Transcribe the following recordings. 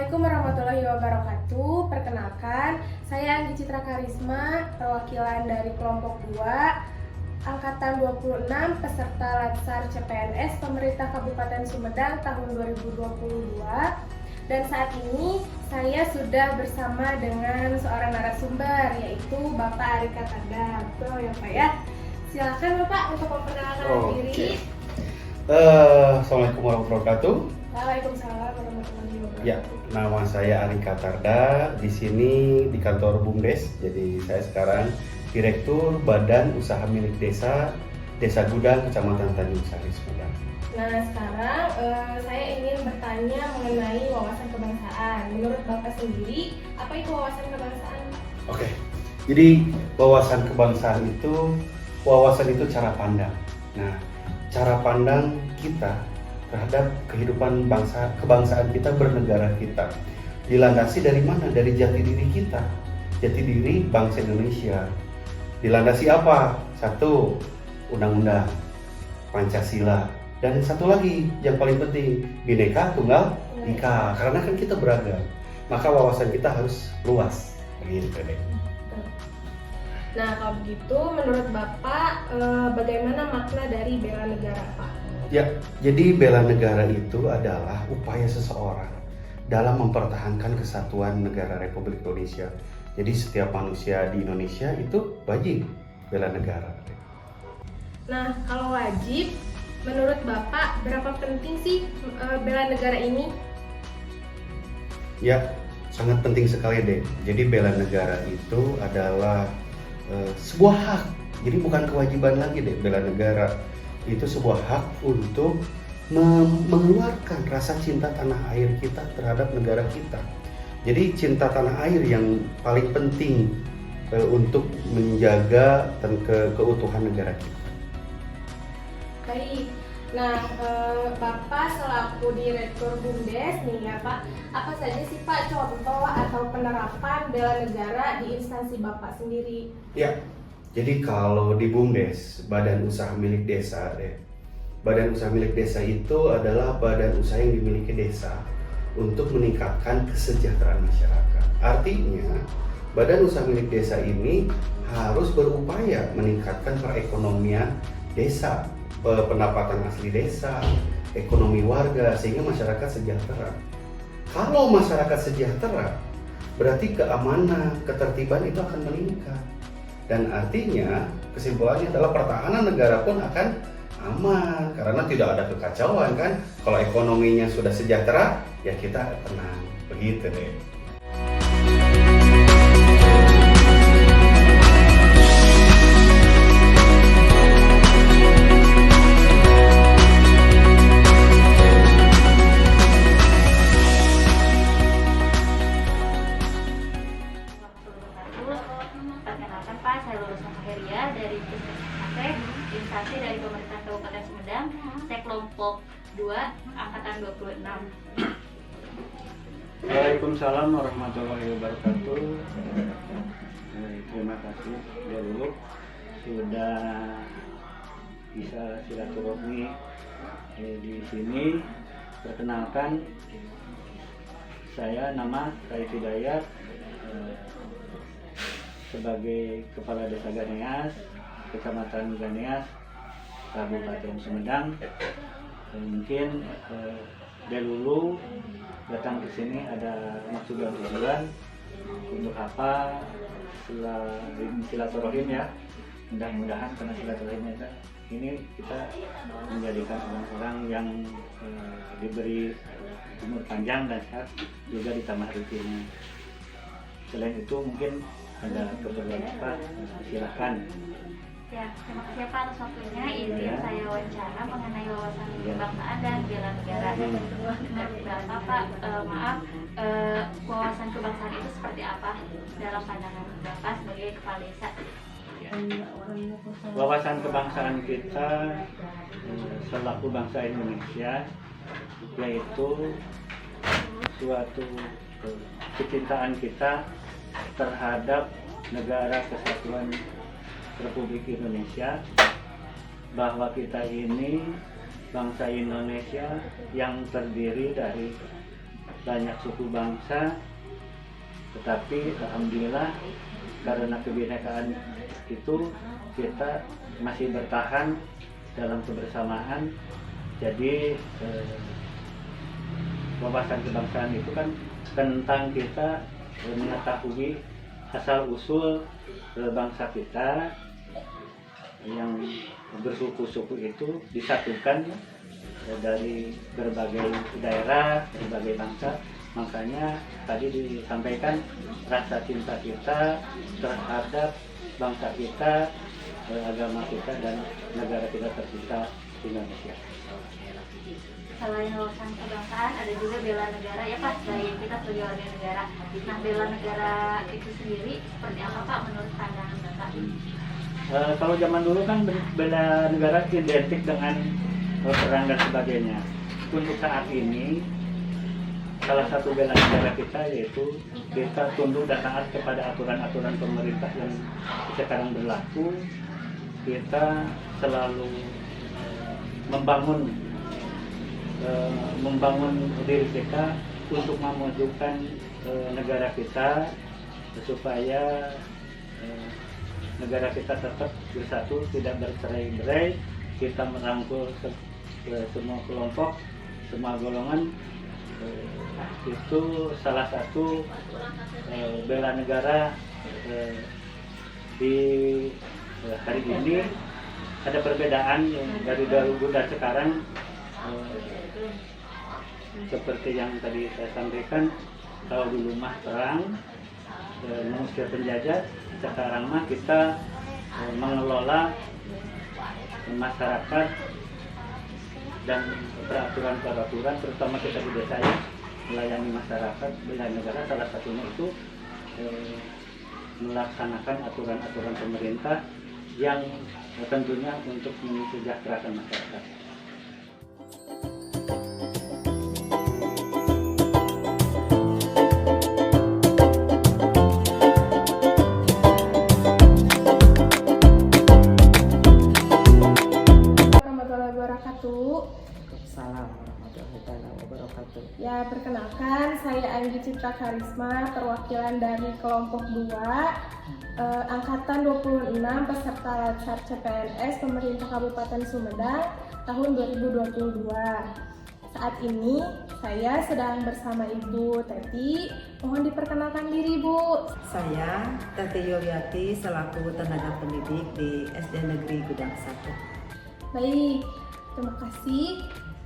Assalamualaikum warahmatullahi wabarakatuh. Perkenalkan, saya Anggi Citra Karisma, perwakilan dari kelompok 2, Angkatan 26, peserta Latsar CPNS Pemerintah Kabupaten Sumedang tahun 2022. Dan saat ini saya sudah bersama dengan seorang narasumber, yaitu Bapak Arika Tarda. Betul ya Pak ya? Silakan Bapak untuk memperkenalkan diri. Assalamualaikum warahmatullahi wabarakatuh. Waalaikumsalam warahmatullahi wabarakatuh. Ya, nama saya Arika Tarda. Di sini di kantor BUMDes. Jadi saya sekarang Direktur Badan Usaha Milik Desa Gudang, Kecamatan Tanjung Sari, Sumedang. Nah, sekarang saya ingin bertanya mengenai wawasan kebangsaan. Menurut Bapak sendiri, apa itu wawasan kebangsaan? Oke. Jadi wawasan itu cara pandang. Nah, cara pandang kita terhadap kehidupan kebangsaan kita, bernegara kita dilandasi dari mana? Dari jati diri kita, jati diri bangsa Indonesia. Dilandasi apa? Satu, undang-undang, Pancasila, dan satu lagi yang paling penting, Bhinneka Tunggal Ika. Karena kan kita beragam, maka wawasan kita harus luas. Begitu deh. Nah, kalau begitu, menurut Bapak, bagaimana makna dari bela negara, Pak? Ya, jadi bela negara itu adalah upaya seseorang dalam mempertahankan kesatuan negara Republik Indonesia. Jadi setiap manusia di Indonesia itu wajib bela negara. Nah, kalau wajib, menurut Bapak, berapa penting sih bela negara ini? Ya, sangat penting sekali deh. Jadi bela negara itu adalah sebuah hak. Jadi bukan kewajiban lagi deh bela negara. Itu sebuah hak untuk mengeluarkan rasa cinta tanah air kita terhadap negara kita. Jadi cinta tanah air yang paling penting untuk menjaga keutuhan negara kita. Baik. Nah, Bapak selaku Direktur BUMDes nih ya Pak, apa saja sih Pak contoh atau penerapan bela negara di instansi Bapak sendiri? Ya, jadi kalau di BUMDes, Badan Usaha Milik Desa deh. Badan Usaha Milik Desa itu adalah badan usaha yang dimiliki desa untuk meningkatkan kesejahteraan masyarakat. Artinya, Badan Usaha Milik Desa ini harus berupaya meningkatkan perekonomian desa, pendapatan asli desa, ekonomi warga, sehingga masyarakat sejahtera. Kalau masyarakat sejahtera, berarti keamanan, ketertiban itu akan meningkat. Dan artinya kesimpulannya adalah pertahanan negara pun akan aman karena tidak ada kekacauan kan. Kalau ekonominya sudah sejahtera, ya kita tenang. Begitu deh. Perkenalkan Pak, saya lulusan Maheria dari instansi dari Pemerintah Kabupaten Sumedang. Saya kelompok 2, Angkatan 26. Waalaikumsalam warahmatullahi wabarakatuh. Terima kasih dulu sudah bisa silaturahmi di sini. Perkenalkan, saya nama Rais Hidayat, sebagai Kepala Desa Ganeas, Kecamatan Ganeas, Kabupaten Sumedang. Mungkin dulu datang ke sini ada maksud dan tujuan untuk apa? Silaturahim ya. Mudah-mudahan karena silaturahim ini kita menjadikan orang-orang yang diberi umur panjang dan sehat, juga ditambah rezekinya. Selain itu mungkin ada keperluan apa? Silakan. Ya, terima kasih Pak atas waktunya. Izin saya wawancara mengenai wawasan kebangsaan dan bela negara. Bapak, wawasan kebangsaan itu seperti apa dalam pandangan Bapak sebagai kepala desa? Wawasan kebangsaan kita selaku bangsa Indonesia yaitu suatu kecintaan kita terhadap negara kesatuan Republik Indonesia, bahwa kita ini bangsa Indonesia yang terdiri dari banyak suku bangsa, tetapi alhamdulillah karena kebinekaan itu kita masih bertahan dalam kebersamaan. Jadi wawasan kebangsaan itu kan tentang kita mengetahui asal usul bangsa kita yang bersuku-suku itu disatukan dari berbagai daerah, berbagai bangsa. Makanya tadi disampaikan rasa cinta kita terhadap bangsa kita, agama kita, dan negara kita tercinta Indonesia. Selain wawasan kebangsaan, ada juga bela negara ya Pak, selain kita sebagai warga negara. Nah, bela negara itu sendiri seperti apa Pak menurut pandangan Bapak? Kalau zaman dulu kan bela negara identik dengan perang dan sebagainya. Untuk saat ini, salah satu bela negara kita yaitu kita tunduk dan taat kepada aturan-aturan pemerintah yang sekarang berlaku. Kita selalu membangun diri kita untuk memajukan negara kita supaya negara kita tetap bersatu, tidak bercerai-berai. Kita merangkul semua kelompok, semua golongan. Itu salah satu bela negara di hari ini. Ada perbedaan dari dahulu dan sekarang, seperti yang tadi saya sampaikan. Kalau dulu mah perang mengusir penjajah, sekarang mah kita mengelola masyarakat dan peraturan, terutama kita di desa ya, melayani masyarakat. Bela negara salah satunya itu melaksanakan aturan-aturan pemerintah yang tentunya untuk mensejahterakan masyarakat. Waalaikumsalam warahmatullahi wabarakatuh. Ya, perkenalkan saya Anggi Citra Karisma, perwakilan dari kelompok 2, angkatan 26, peserta Latsar CPNS Pemerintah Kabupaten Sumedang tahun 2022. Saat ini saya sedang bersama Ibu Teti. Mohon diperkenalkan diri, Bu. Saya Teti Yuliati selaku tenaga pendidik di SD Negeri Gudang 1. Baik, terima kasih.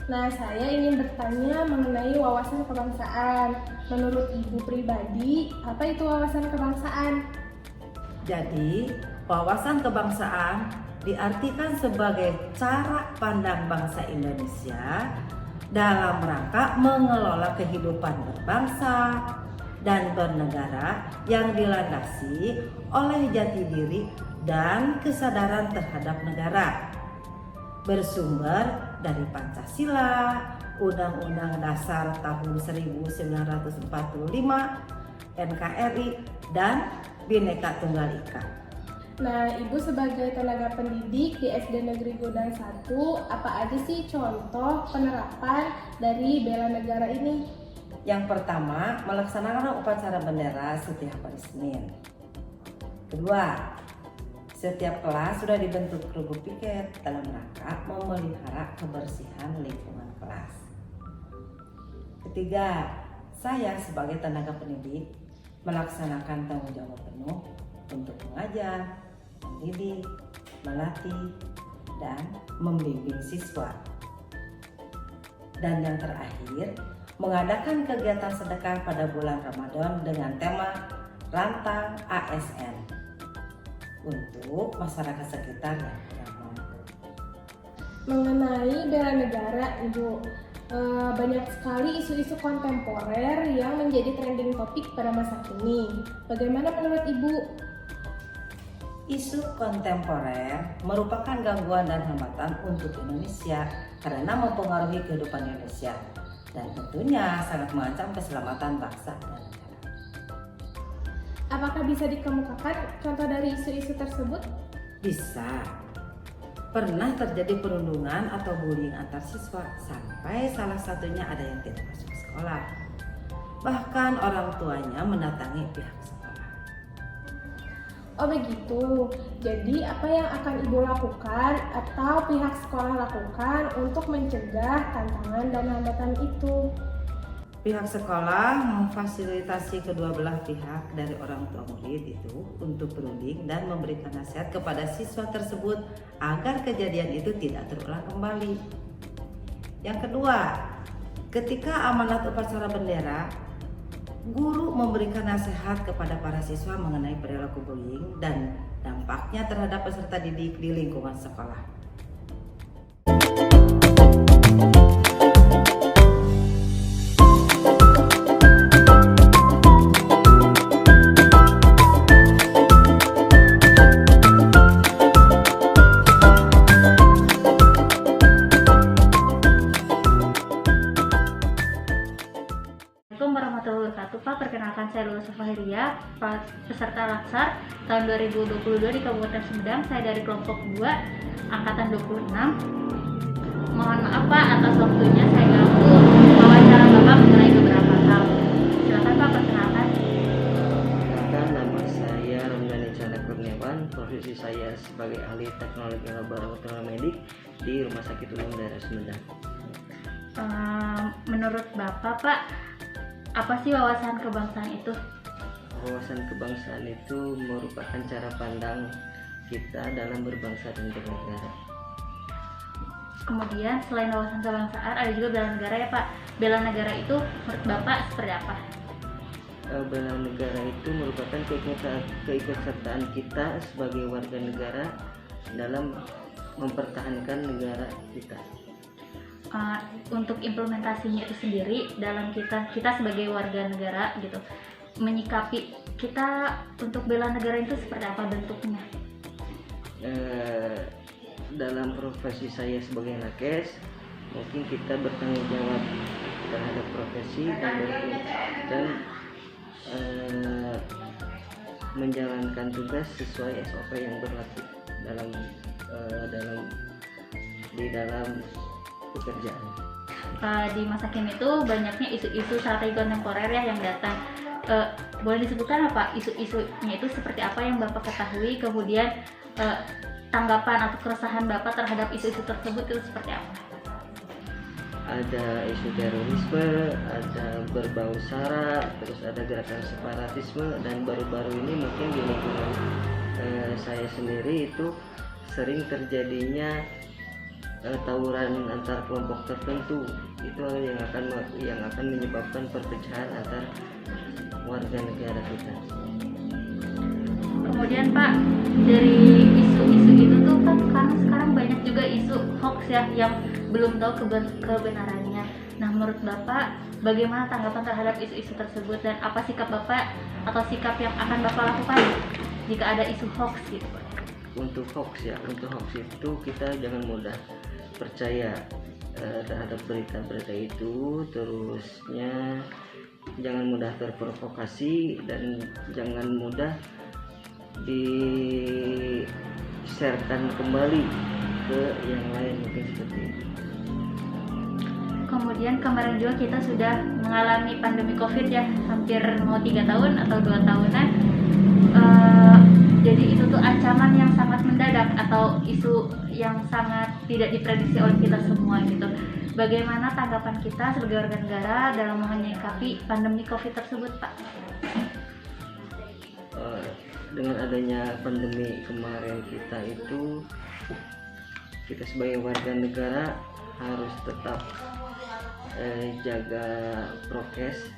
Nah, saya ingin bertanya mengenai wawasan kebangsaan. Menurut Ibu pribadi, apa itu wawasan kebangsaan? Jadi, wawasan kebangsaan diartikan sebagai cara pandang bangsa Indonesia dalam rangka mengelola kehidupan berbangsa dan bernegara yang dilandasi oleh jati diri dan kesadaran terhadap negara. Bersumber dari Pancasila, Undang-Undang Dasar tahun 1945, NKRI, dan Bhinneka Tunggal Ika. Nah, Ibu sebagai tenaga pendidik di SD Negeri Gudang 1, apa aja sih contoh penerapan dari bela negara ini? Yang pertama, melaksanakan upacara bendera setiap hari Senin. Kedua, setiap kelas sudah dibentuk kelompok piket dalam rangka memelihara kebersihan lingkungan kelas. Ketiga, saya sebagai tenaga pendidik melaksanakan tanggung jawab penuh untuk mengajar, mendidik, melatih, dan membimbing siswa. Dan yang terakhir, mengadakan kegiatan sedekah pada bulan Ramadan dengan tema Rantang ASN untuk masyarakat sekitar yang kurang mampu. Mengenai bela negara, Ibu, banyak sekali isu-isu kontemporer yang menjadi trending topik pada masa kini. Bagaimana menurut Ibu? Isu kontemporer merupakan gangguan dan hambatan untuk Indonesia karena mempengaruhi kehidupan Indonesia dan tentunya sangat mengancam keselamatan bangsa dan negara. Apakah bisa dikemukakan contoh dari isu-isu tersebut? Bisa. Pernah terjadi perundungan atau bullying antar siswa sampai salah satunya ada yang tidak masuk sekolah. bahkan orang tuanya mendatangi pihak sekolah. Oh begitu, jadi apa yang akan Ibu lakukan atau pihak sekolah lakukan untuk mencegah tantangan dan hambatan itu? Pihak sekolah memfasilitasi kedua belah pihak dari orang tua murid itu untuk berunding dan memberikan nasihat kepada siswa tersebut agar kejadian itu tidak terulang kembali. Yang kedua, ketika amanat upacara bendera, guru memberikan nasihat kepada para siswa mengenai perilaku bullying dan dampaknya terhadap peserta didik di lingkungan sekolah. Assalamualaikum warahmatullahi wabarakatuh. Pak, perkenalkan saya Lula Sofahiria, peserta Latsar tahun 2022 di Kabupaten Sumedang. Saya dari kelompok 2, angkatan 26. Mohon maaf Pak atas waktunya saya ganggu wawancara Bapak mengenai beberapa hal. Silakan Pak, perkenalkan. Perkenalkan, nama saya Ramdhani Chandra Kurniawan. Profesi saya sebagai ahli teknologi laboratorium medik di Rumah Sakit Umum Daerah Sumedang. Menurut Bapak, Pak, apa sih wawasan kebangsaan itu? Wawasan kebangsaan itu merupakan cara pandang kita dalam berbangsa dan bernegara. Kemudian selain wawasan kebangsaan ada juga bela negara ya Pak. Bela negara itu menurut Bapak seperti apa? Bela negara itu merupakan keikutsertaan kita sebagai warga negara dalam mempertahankan negara kita. Untuk implementasinya itu sendiri dalam kita sebagai warga negara gitu, menyikapi kita untuk bela negara itu seperti apa bentuknya? Dalam profesi saya sebagai nakes, mungkin kita bertanggung jawab terhadap profesi dan menjalankan tugas sesuai SOP yang berlaku dalam pekerjaan. Di masa kini itu banyaknya isu-isu strategi kontemporer ya yang datang. Boleh disebutkan apa isu-isunya itu seperti apa yang Bapak ketahui, kemudian tanggapan atau keresahan Bapak terhadap isu-isu tersebut itu seperti apa? Ada isu terorisme, ada berbau sara, terus ada gerakan separatisme, dan baru-baru ini mungkin di lingkungan saya sendiri itu sering terjadinya tawuran antar kelompok tertentu. Itu yang akan menyebabkan perpecahan antar warga negara kita. Kemudian Pak, dari isu-isu itu tuh kan karena sekarang banyak juga isu hoax ya yang belum tahu kebenarannya. Nah, menurut Bapak bagaimana tanggapan terhadap isu-isu tersebut dan apa sikap Bapak atau sikap yang akan Bapak lakukan jika ada isu hoax gitu Pak? Untuk hoax itu kita jangan mudah percaya terhadap berita-berita itu, terusnya jangan mudah terprovokasi dan jangan mudah di-sharekan kembali ke yang lain, mungkin seperti itu. Kemudian kemarin juga kita sudah mengalami pandemi COVID ya, hampir mau 3 tahun atau 2 tahunan. Jadi itu tuh ancaman yang sangat mendadak atau isu yang sangat tidak diprediksi oleh kita semua gitu. Bagaimana tanggapan kita sebagai warga negara dalam menyikapi pandemi COVID tersebut, Pak? Dengan adanya pandemi kemarin kita sebagai warga negara harus tetap jaga prokes